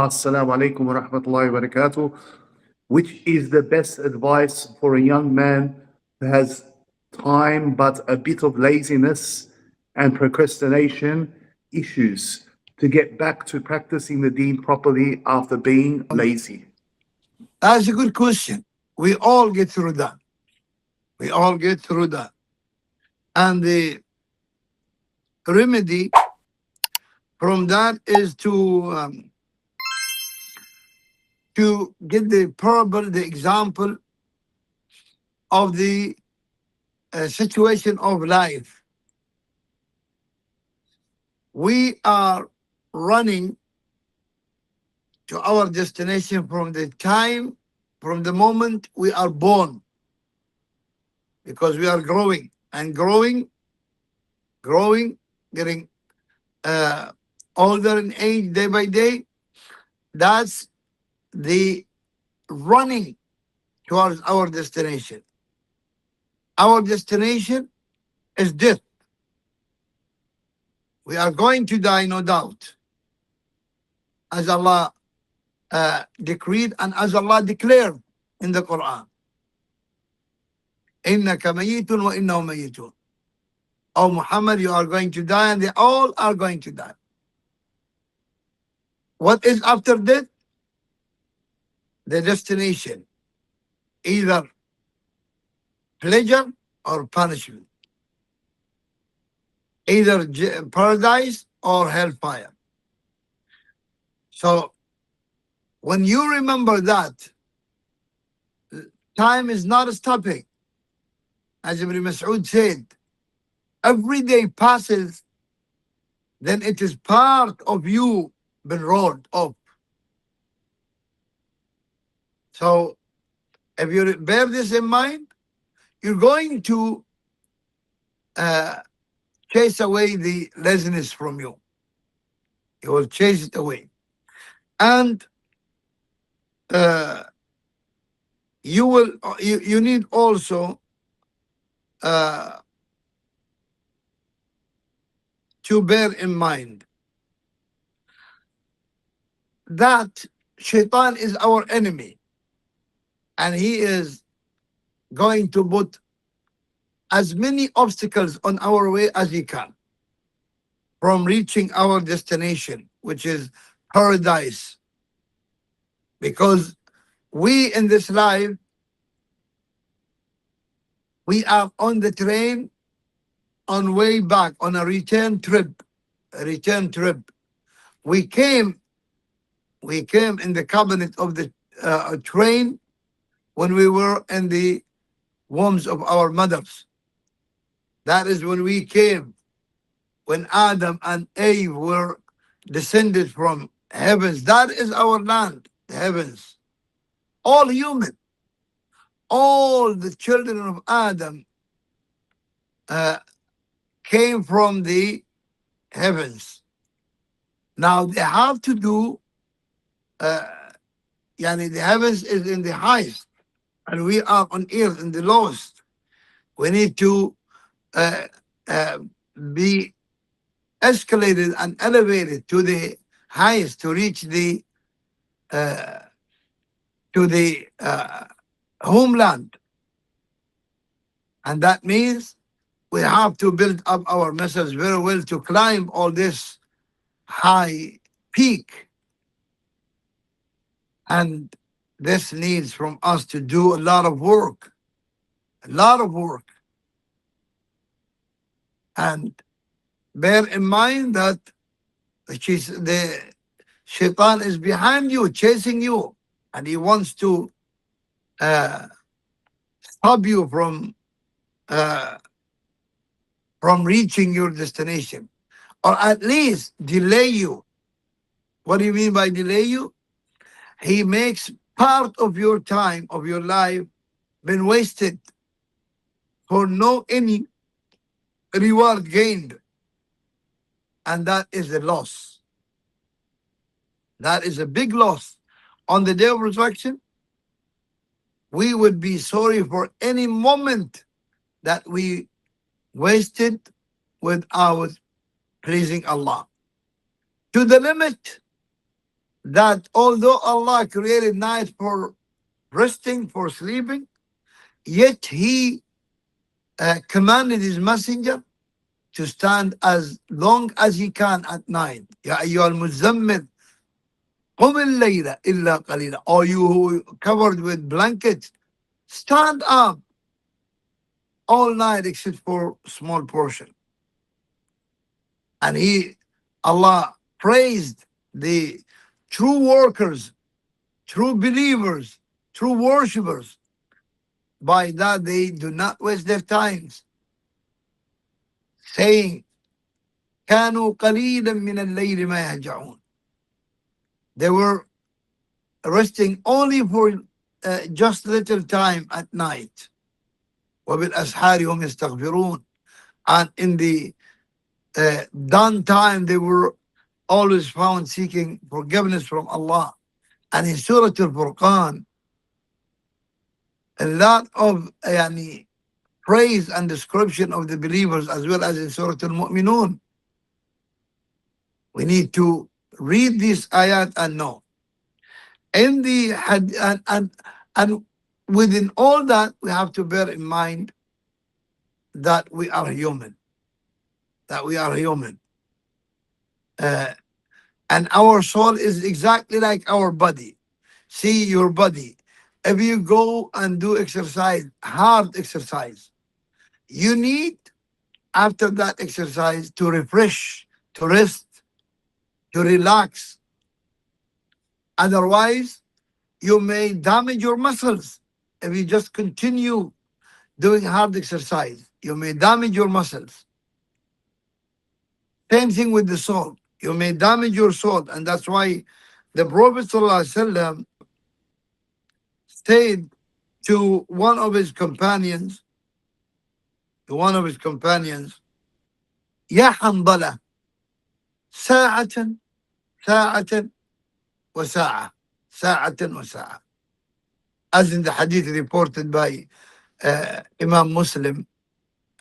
Assalamu alaikum wa rahmatullahi wa barakatuh. Which is the best advice for a young man who has time but a bit of laziness and procrastination issues to get back to practicing the deen properly after being lazy? That's a good question. We all get through that. We all get through that. And the remedy from that is to get the parable, the example of the situation of life. We are running to our destination from the moment we are born, because we are growing and growing, getting older in age day by day. That's the running towards our destination. Our destination is death. We are going to die, no doubt, as Allah decreed and as Allah declared in the Quran. إِنَّكَ مَيِّتٌ وَإِنَّهُمْ مَيِّتُونَ. Oh Muhammad, you are going to die, and they all are going to die. What is after death? The destination. Either pleasure or punishment. Either paradise or hellfire. So when you remember that, time is not stopping. As Ibn Mas'ud said, every day passes, then it is part of you been rolled up. So if you bear this in mind, you're going to chase away the laziness from you. You will chase it away. And you need also to bear in mind that Shaitan is our enemy, and he is going to put as many obstacles on our way as he can from reaching our destination, which is paradise. Because we in this life, we are on the train on way back, on a return trip. We came in the cabinet of the train when we were in the wombs of our mothers. That is when we came, when Adam and Eve were descended from heavens. That is our land, the heavens. All human, all the children of Adam came from the heavens. Now they have to do, the heavens is in the highest, and we are on earth in the lowest. We need to be escalated and elevated to the highest to reach the homeland. And that means we have to build up our muscles very well to climb all this high peak. And this needs from us to do a lot of work. And bear in mind that the Shaitan is behind you, chasing you, and he wants to stop you from reaching your destination, or at least delay you. What do you mean by delay you? He makes part of your time, of your life, been wasted for no any reward gained. And that is a loss. That is a big loss. On the day of resurrection, we would be sorry for any moment that we wasted without pleasing Allah. To the limit that although Allah created night for resting, for sleeping, yet He commanded His messenger to stand as long as he can at night. Ya ayyuhal muzammil, qum al-layla illa qalila. Or you who covered with blankets, stand up all night except for small portion. And Allah praised the true workers, true believers, true worshippers, by that they do not waste their times, saying, كانوا قليلا من الليل ما يهجعون. They were resting only for just little time at night. وبالأسحار هم يستغفرون. And in the dawn time, they were always found seeking forgiveness from Allah. And in Surah Al-Furqan, a lot of praise and description of the believers, as well as in Surah Al-Mu'minun. We need to read these ayat and know. In the and within all that, we have to bear in mind that we are human. That we are human. And our soul is exactly like our body. See your body. If you go and do exercise, hard exercise, you need after that exercise to refresh, to rest, to relax. Otherwise, you may damage your muscles. If you just continue doing hard exercise, you may damage your muscles. Same thing with the soul. You may damage your soul. And that's why the Prophet ﷺ said to one of his companions, يا حنظلة ساعة ساعة وساعة ساعة وساعة. As in the hadith reported by Imam Muslim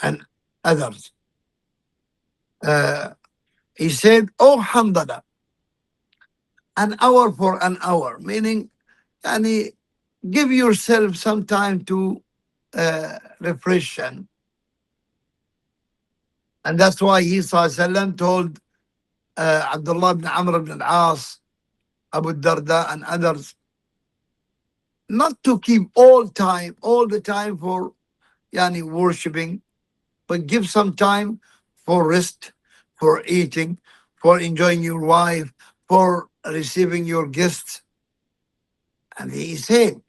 and others. He said, oh Hamdala, an hour for an hour, meaning give yourself some time to refresh. And that's why he ﷺ told Abdullah ibn Amr ibn al-As, Abu Darda and others, not to keep all the time for worshipping, but give some time for rest, for eating, for enjoying your wife, for receiving your guests. And he said,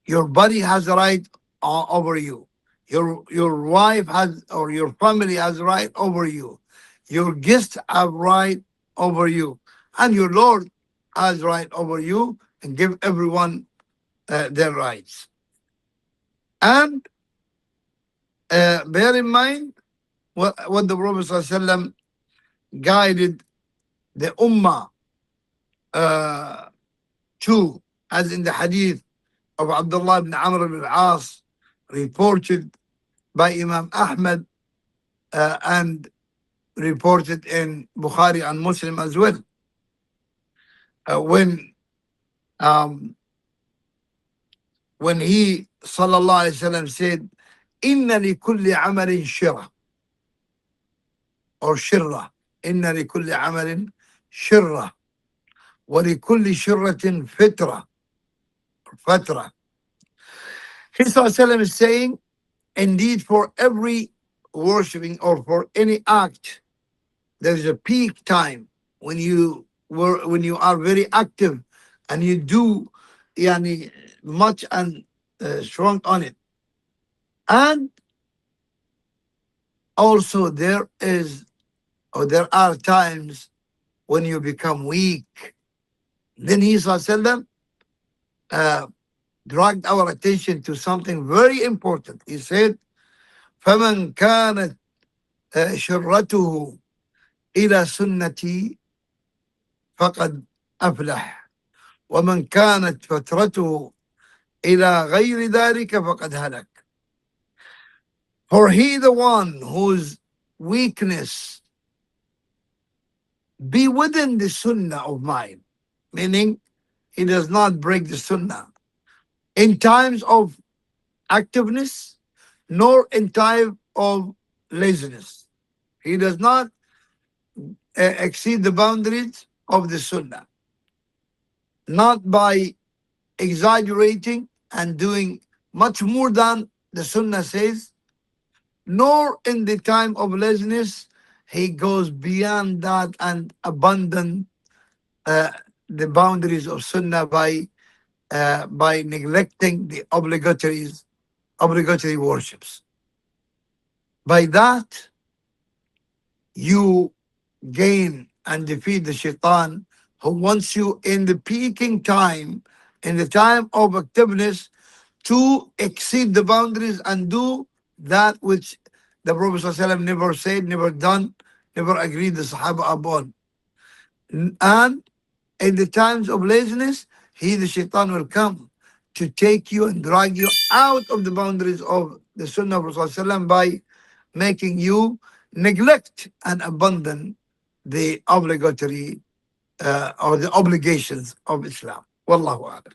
your body has a right over you. Your wife has, or your family has right over you. Your guests have right over you. And your Lord has right over you, and give everyone their rights. And bear in mind what the Prophet ﷺ guided the Ummah to, as in the hadith of Abdullah ibn Amr ibn al-As, reported by Imam Ahmad and reported in Bukhari and Muslim as well. When he sallallahu alaihi wasallam said, "Inna li kulli amalin shirah," or shirrah, "Inna li kulli amalin shirrah, wa li kulli shirratin fitra," or fatra. He sallallahu alaihi wasallam is saying, indeed, for every worshipping or for any act, there is a peak time when you are very active and you do much and strong on it. And also there are times when you become weak. Then he sallallahu dragged our attention to something very important. He said, فَمَنْ كَانَتْ شِرَّتُهُ إِلَى سُنَّتِي فَقَدْ أَفْلَحَ وَمَنْ كَانَتْ فَتْرَتُهُ إِلَى غَيْرِ ذَلِكَ فَقَدْ هَلَكَ. For he, the one whose weakness be within the sunnah of mine, meaning he does not break the sunnah in times of activeness, nor in time of laziness. He does not exceed the boundaries of the sunnah, not by exaggerating and doing much more than the sunnah says, nor in the time of laziness he goes beyond that and abandon uh, the boundaries of sunnah by neglecting the obligatory worships. By that, you gain and defeat the shaitan who wants you in the peaking time, in the time of activeness, to exceed the boundaries and do that which the Prophet ﷺ never said, never done, never agreed the Sahaba upon. And in the times of laziness, the shaitan will come to take you and drag you out of the boundaries of the Sunnah of Rasulullah by making you neglect and abandon the obligatory or the obligations of Islam. Wallahu a'lam.